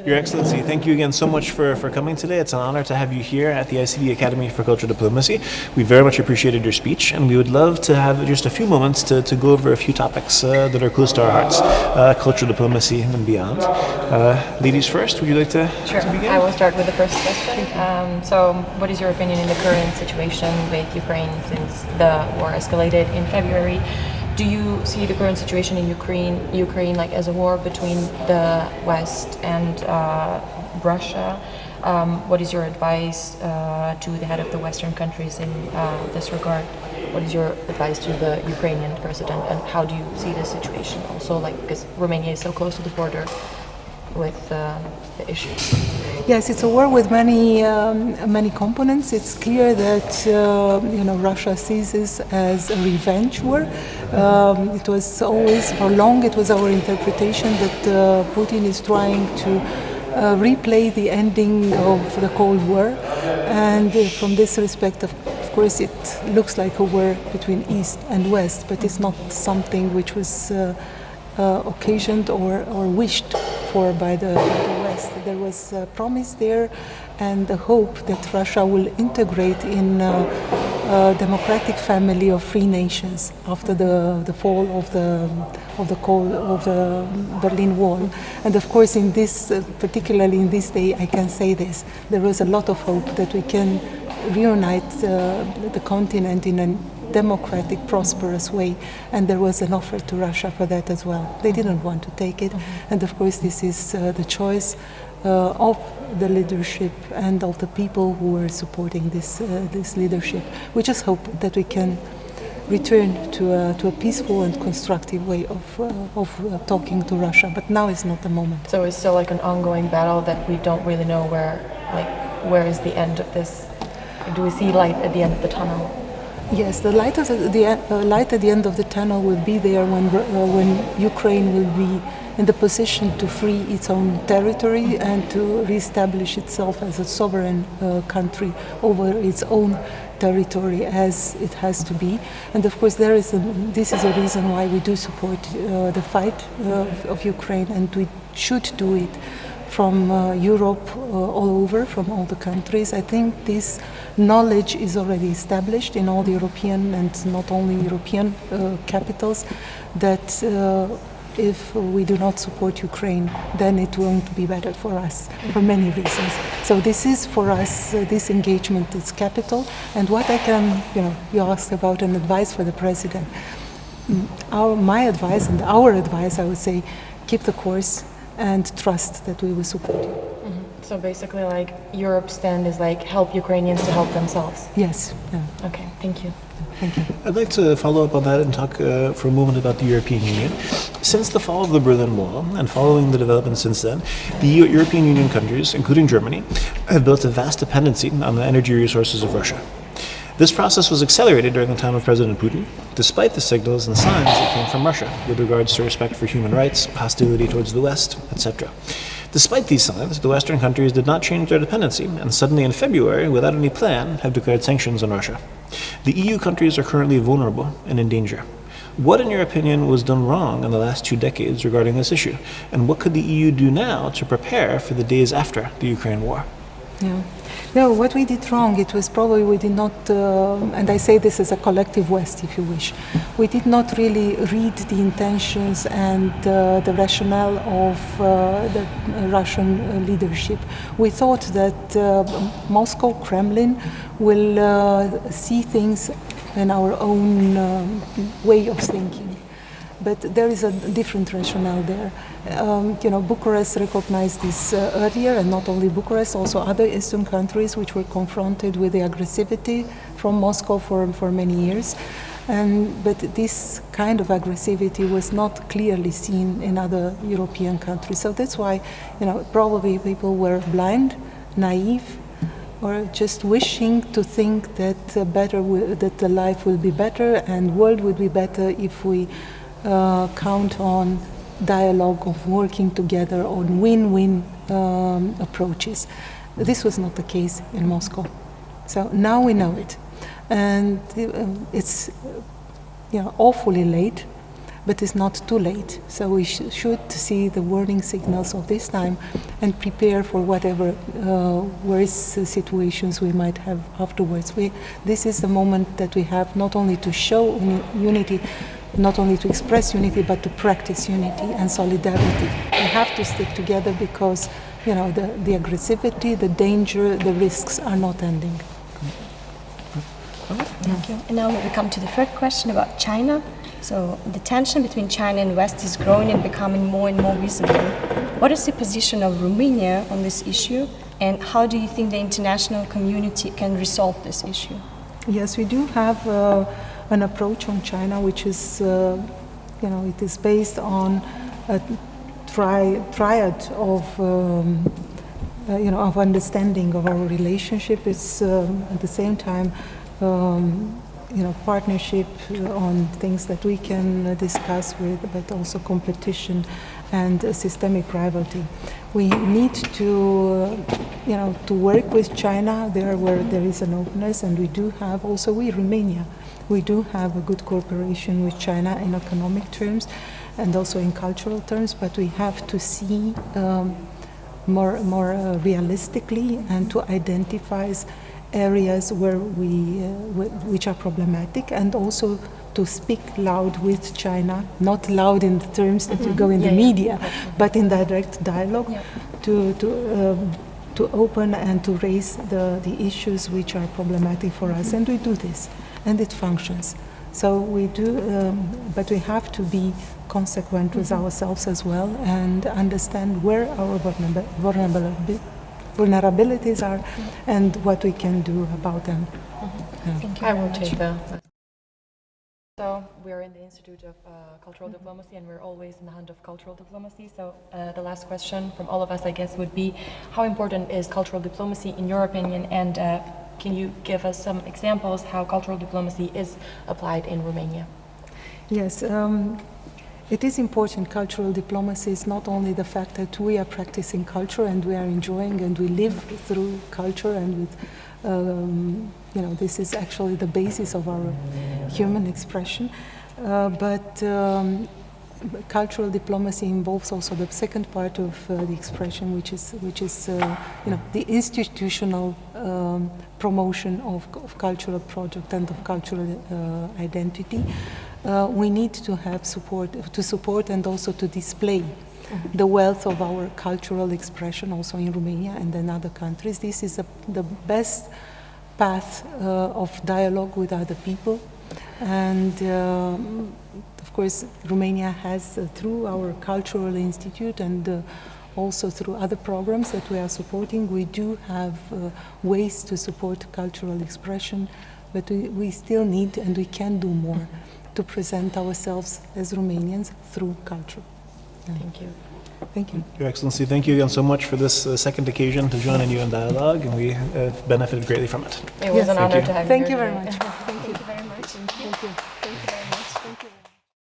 Your Excellency, thank you again so much for coming today. It's an honor to have you here at the ICD Academy for Cultural Diplomacy. We very much appreciated your speech, and we would love to have just a few moments to go over a few topics that are close to our hearts, cultural diplomacy and beyond. Ladies first, would you like to begin? I will start with the first question. So, what is your opinion in the current situation with Ukraine since the war escalated in February? Do you see the current situation in Ukraine like as a war between the West and Russia? What is your advice to the head of the Western countries in this regard? What is your advice to the Ukrainian president, and how do you see this situation? Also, like because Romania is so close to the border with the issue. Yes, it's a war with many components. It's clear that Russia sees this as a revenge war. It was always, for long, it was our interpretation that Putin is trying to replay the ending of the Cold War, and from this respect, of course, it looks like a war between East and West, but it's not something which was occasioned or wished for by the West. There was a promise there and the hope that Russia will integrate in a democratic family of free nations after the fall of the Berlin Wall. And of course, in this, particularly in this day, I can say this: there was a lot of hope that we can reunite the continent in a democratic, prosperous way, and there was an offer to Russia for that as well. They didn't want to take it, and of course this is the choice of the leadership and of the people who are supporting this leadership. We just hope that we can return to a peaceful and constructive way of talking to Russia, but now is not the moment. So it's still like an ongoing battle that we don't really know where is the end of this? Do we see light at the end of the tunnel? Yes, the light at the end of the tunnel will be there when Ukraine will be in the position to free its own territory and to reestablish itself as a sovereign country over its own territory as it has to be. And of course this is a reason why we do support the fight of Ukraine, and we should do it from Europe all over, from all the countries. I think this knowledge is already established in all the European and not only European capitals that if we do not support Ukraine, then it won't be better for us for many reasons. So this is for us, this engagement is capital. And what I can, you asked about an advice for the president. My advice and our advice, I would say, keep the course and trust that we will support you. Mm-hmm. So basically, like Europe's stand is like help Ukrainians to help themselves. Yes. Yeah. Okay. Thank you. Thank you. I'd like to follow up on that and talk for a moment about the European Union. Since the fall of the Berlin Wall and following the developments since then, the European Union countries, including Germany, have built a vast dependency on the energy resources of Russia. This process was accelerated during the time of President Putin, despite the signals and signs that came from Russia with regards to respect for human rights, hostility towards the West, etc. Despite these signs, the Western countries did not change their dependency, and suddenly in February, without any plan, have declared sanctions on Russia. The EU countries are currently vulnerable and in danger. What, in your opinion, was done wrong in the last 2 decades regarding this issue? And what could the EU do now to prepare for the days after the Ukraine war? Yeah. No, what we did wrong, it was probably we did not, and I say this as a collective West, if you wish, we did not really read the intentions and the rationale of the Russian leadership. We thought that Moscow, Kremlin, will see things in our own way of thinking. But there is a different rationale there. Bucharest recognized this earlier, and not only Bucharest, also other Eastern countries which were confronted with the aggressivity from Moscow for many years. But this kind of aggressivity was not clearly seen in other European countries. So that's why, probably people were blind, naive, or just wishing to think that that the life will be better and world will be better if we count on dialogue of working together on win-win approaches. This was not the case in Moscow. So now we know it. And it's awfully late, but it's not too late. So we should see the warning signals of this time and prepare for whatever worse situations we might have afterwards. This is the moment that we have not only to show unity, not only to express unity, but to practice unity and solidarity. We have to stick together because, you know, the aggressivity, the danger, the risks are not ending. Thank you. And now we come to the third question about China. So the tension between China and West is growing and becoming more and more visible. What is the position of Romania on this issue, and how do you think the international community can resolve this issue? Yes, we do have an approach on China, which is, you know, it is based on a triad of, you know, of understanding of our relationship. It's at the same time, you know, partnership on things that we can discuss with, but also competition and systemic rivalry. We need to, you know, to work with China there where there is an openness, and we do have also, Romania, we do have a good cooperation with China in economic terms and also in cultural terms, but we have to see more realistically and to identify areas where which are problematic, and also to speak loud with China, not loud in the terms that you go in the media, but in direct dialogue, to open and to raise the issues which are problematic for us. And we do this, and it functions. So we do, but we have to be consequent with ourselves as well and understand where our vulnerabilities are and what we can do about them. Thank you. I will take that. So we're in the Institute of Cultural Diplomacy, and we're always in the hunt of cultural diplomacy. So the last question from all of us, I guess, would be, how important is cultural diplomacy in your opinion, and can you give us some examples how cultural diplomacy is applied in Romania? Yes. It is important. Cultural diplomacy is not only the fact that we are practicing culture and we are enjoying and we live through culture, and with, you know, this is actually the basis of our human expression. But cultural diplomacy involves also the second part of the expression, which is you know, the institutional promotion of cultural project and of cultural identity. We need to have support and also to display the wealth of our cultural expression also in Romania and in other countries. This is the best path of dialogue with other people. And of course, Romania has, through our cultural institute and also through other programs that we are supporting, we do have ways to support cultural expression, but we still need and we can do more to present ourselves as Romanians through culture. Thank you. Thank you. Your Excellency, thank you again so much for this second occasion to join you in dialogue, and we benefited greatly from it. It was an honor to have you Thank here you very today. much. Thank you very much. Thank you. Thank you.